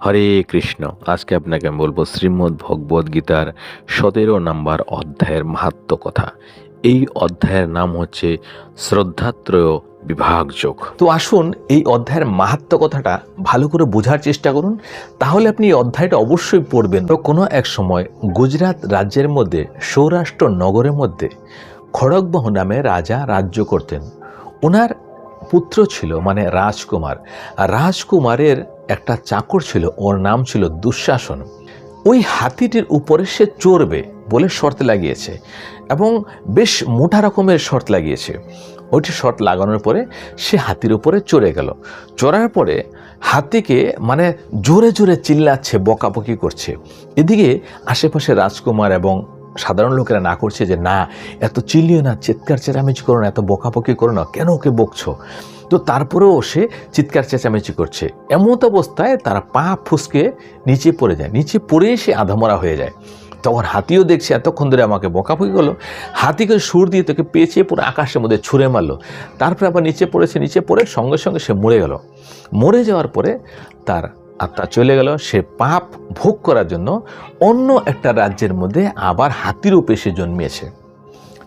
হরে কৃষ্ণ। আজকে আপনাকে আমি বলবো শ্রীমদ্ ভগবদ গীতার 17 নম্বর অধ্যায়ের মাহাত্ম্য কথা। এই অধ্যায়ের নাম হচ্ছে শ্রদ্ধাত্রয় বিভাগ যোগ। তো আসুন এই অধ্যায়ের মাহাত্ম্য কথাটা ভালো করে বোঝার চেষ্টা করুন, তাহলে আপনি এই অধ্যায়টা অবশ্যই পড়বেন। তো কোনো এক সময় গুজরাট রাজ্যের মধ্যে সৌরাষ্ট্র নগরের মধ্যে খড়গবহ নামে রাজা রাজ্য করতেন। ওনার পুত্র ছিল মানে রাজকুমার। রাজকুমারের একটা চাকর ছিল, ওর নাম ছিল দুঃশাসন। ওই হাতিটির উপরে সে চড়বে বলে শর্ত লাগিয়েছে এবং বেশ মোটা রকমের শর্ত লাগিয়েছে। ওইটি শর্ত লাগানোর পরে সে হাতির উপরে চড়ে গেল। চড়ার পরে হাতিকে মানে জোরে জোরে চিল্লাচ্ছে, বকাবকি করছে। এদিকে আশেপাশে রাজকুমার এবং সাধারণ লোকেরা না করছে যে না, এত চিল্লিও না, চিৎকার চেঁচামেচি করো না, এত বকাবকি করো না, কেন ওকে বকছো। তো তারপরেও সে চিৎকার চেঁচামেচি করছে। এমত অবস্থায় তারা পা ফুসকে নিচে পড়ে যায়, নিচে পড়ে সে আধামরা হয়ে যায়। তখন হাতিও দেখছে এতক্ষণ ধরে আমাকে বকাবকি করলো, হাতিকে সুর দিয়ে তোকে পেঁচিয়ে পুরো আকাশের মধ্যে ছুঁড়ে মারলো। তারপরে আবার নিচে পড়েছে, নিচে পড়ে সঙ্গে সঙ্গে সে মরে গেল। মরে যাওয়ার পরে তার আত্মা চলে গেল। সে পাপ ভোগ করার জন্য অন্য একটা রাজ্যের মধ্যে আবার হাতিরূপে সে জন্মিয়েছে।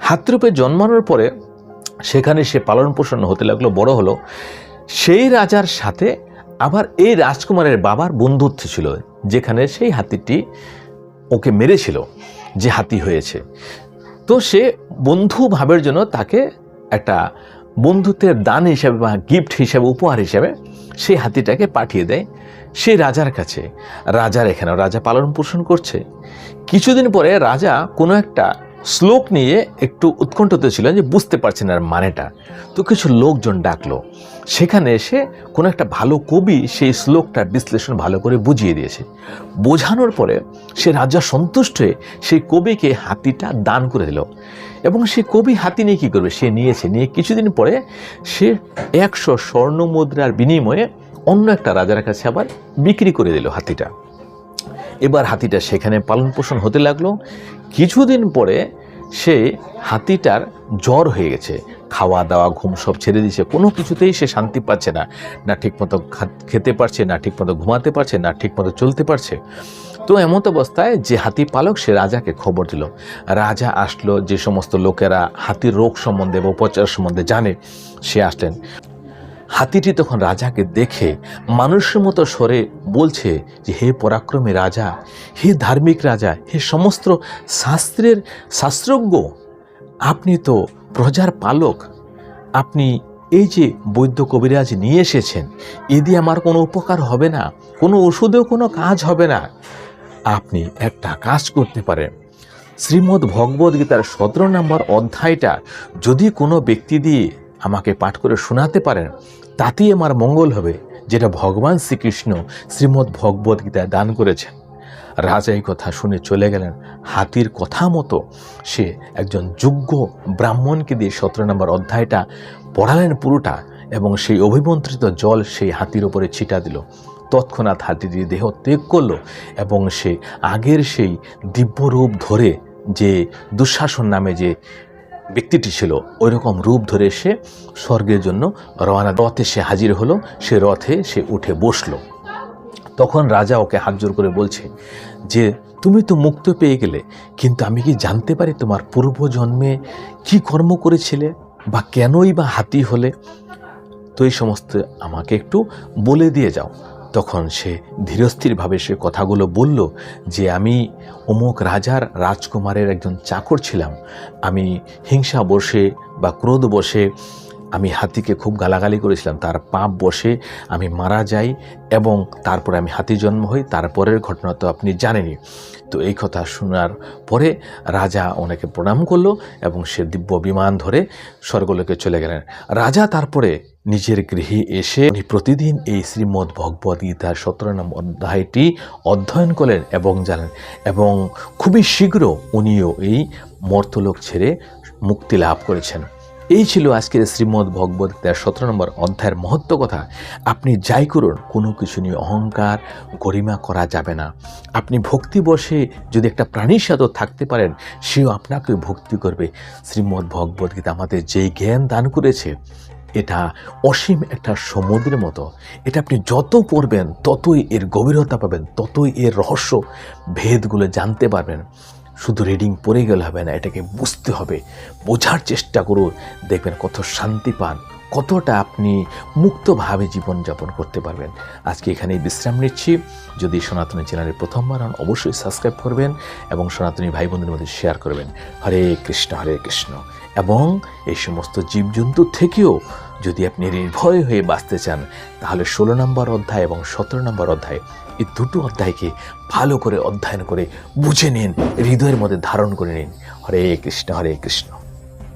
হাতিরূপে জন্মানোর পরে সেখানে সে পালন পোষণ হতে লাগলো, বড় হলো। সেই রাজার সাথে আবার এই রাজকুমারের বাবার বন্ধুত্ব ছিল, যেখানে সেই হাতিটি ওকে মেরেছিল, যে হাতি হয়েছে। তো সে বন্ধু ভাবের জন্য তাকে একটা বন্ধুত্বের দান হিসাবে বা গিফট হিসাবে, উপহার হিসাবে সেই হাতিটাকে পাঠিয়ে দেয় সেই রাজার কাছে। রাজার এখানে রাজা পালন পোষণ করছে। কিছুদিন পরে রাজা কোনো একটা শ্লোক নিয়ে একটু উৎকণ্ঠিত ছিলেন যে বুঝতে পারছেন আর মানেটা। তো কিছু লোকজন ডাকলো। সেখানে এসে কোনো একটা ভালো কবি সেই শ্লোকটার বিশ্লেষণ ভালো করে বুঝিয়ে দিয়েছে। বোঝানোর পরে সে রাজা সন্তুষ্ট হয়ে সেই কবিকে হাতিটা দান করে দিল। এবং সেই কবি হাতি নিয়ে কী করবে, সে নিয়েছে। নিয়ে কিছুদিন পরে সে 100 স্বর্ণ মুদ্রার বিনিময়ে অন্য একটা রাজার কাছে আবার বিক্রি করে দিল হাতিটা। এবার হাতিটা সেখানে পালন পোষণ হতে লাগলো। কিছুদিন পরে সে হাতিটার জ্বর হয়ে গেছে, খাওয়া দাওয়া ঘুম সব ছেড়ে দিয়েছে, কোনো কিছুতেই সে শান্তি পাচ্ছে না। না ঠিকমতো খেতে পারছে, না ঠিকমতো ঘুমাতে পারছে, না ঠিকমতো চলতে পারছে। তো এমত অবস্থায় যে হাতি পালক সে রাজাকে খবর দিল। রাজা আসলো, যে সমস্ত লোকেরা হাতির রোগ সম্বন্ধে বা উপচার সম্বন্ধে জানে সে আসলেন। হাতিটি তখন রাজাকে দেখে মানুষের মতো স্বরে বলছে যে হে পরাক্রমী রাজা, হে ধার্মিক রাজা, হে সমস্ত শাস্ত্রজ্ঞ, আপনি তো প্রজার পালক, আপনি এই যে বৈদ্য কবিরাজ নিয়ে এসেছেন, এ দিয়ে আমার কোনো উপকার হবে না, কোনো ওষুধেও কোনো কাজ হবে না। আপনি একটা কাজ করতে পারেন, শ্রীমদ্ ভগবদ গীতার 17 নম্বর অধ্যায়টা যদি কোনো ব্যক্তি দিয়ে আমাকে পাঠ করে শোনাতে পারেন, তাতেই আমার মঙ্গল হবে, যেটা ভগবান শ্রীকৃষ্ণ শ্রীমদ্ ভগবদ গীতায় দান করেছেন। রাজা এই কথা শুনে চলে গেলেন। হাতির কথা মতো সে একজন যোগ্য ব্রাহ্মণকে দিয়ে 17 নম্বর অধ্যায়টা পড়ালেন পুরোটা, এবং সেই অভিমন্ত্রিত জল সেই হাতির উপরে ছিটা দিল। তৎক্ষণাৎ হাতিটি দেহ ত্যাগ করল এবং সে আগের সেই দিব্যরূপ ধরে, যে দুঃশাসন নামে যে ব্যক্তিটি ছিল, ওই রকম রূপ ধরে সে স্বর্গের জন্য রওনা। রথে সে হাজির হলো, সে রথে সে উঠে বসলো। তখন রাজা ওকে হাত জোর করে বলছে যে তুমি তো মুক্ত পেয়ে গেলে, কিন্তু আমি কি জানতে পারি তোমার পূর্বজন্মে কি কর্ম করেছিলে বা কেনই বা হাতি হলে? তো এই সমস্ত আমাকে একটু বলে দিয়ে যাও। তখন সে ধীরস্থিরভাবে সে কথাগুলো বলল যে আমি অমুক রাজার রাজকুমারের একজন চাকর ছিলাম। আমি হিংসা বশে বা ক্রোধ বশে আমি হাতিকে খুব গালাগালি করেছিলাম, তার পাপ বশে আমি মারা যাই এবং তারপরে আমি হাতি জন্ম হই। তারপরের ঘটনা তো আপনি জানেনই। তো এই কথা শোনার পরে রাজা ওনাকে প্রণাম করলো এবং সে দিব্য বিমান ধরে স্বর্গলোকে চলে গেলেন। রাজা তারপরে নিজের গৃহে এসে উনি প্রতিদিন এই শ্রীমদ্ ভগবদ গীতার 17 নম্বর অধ্যায়টি অধ্যয়ন করলেন এবং জানেন, এবং খুবই শীঘ্র উনিও এই মর্তলোক ছেড়ে মুক্তি লাভ করেছেন। এই ছিল আজকের শ্রীমদ্ ভগবদ গীতার 17 নম্বর অধ্যায়ের মহত্ব কথা। আপনি যাই করুন, কোনো কিছু নিয়ে অহংকার গরিমা করা যাবে না। আপনি ভক্তি বশে যদি একটা প্রাণীর সাথে থাকতে পারেন, সেও আপনাকে ভক্তি করবে। শ্রীমদ্ ভগবদ গীতা আমাদের যেই জ্ঞান দান করেছে, এটা অসীম একটা সমুদ্রের মতো। এটা আপনি যত পড়বেন ততই এর গভীরতা পাবেন, ততই এর রহস্য ভেদগুলো জানতে পারবেন। শুধু রিডিং পড়ে গেলে হবে না, এটাকে বুঝতে হবে, বোঝার চেষ্টা করুন, দেখবেন কত শান্তি পান, কতটা আপনি মুক্তভাবে জীবনযাপন করতে পারবেন। আজকে এখানেই বিশ্রাম নিচ্ছি। যদি সনাতনী চ্যানেলে প্রথমবার হন অবশ্যই সাবস্ক্রাইব করবেন এবং সনাতনী ভাই বোনদের মধ্যে শেয়ার করবেন। হরে কৃষ্ণ। এবং এই সমস্ত জীবজন্তু থেকেও যদি আপনি নির্ভয় হয়ে বাঁচতে চান তাহলে 16 নম্বর অধ্যায় এবং 17 নম্বর অধ্যায়, এই দুটো অধ্যায়কে ভালো করে অধ্যয়ন করে বুঝে নিন, হৃদয়ের মধ্যে ধারণ করে নিন। হরে কৃষ্ণ।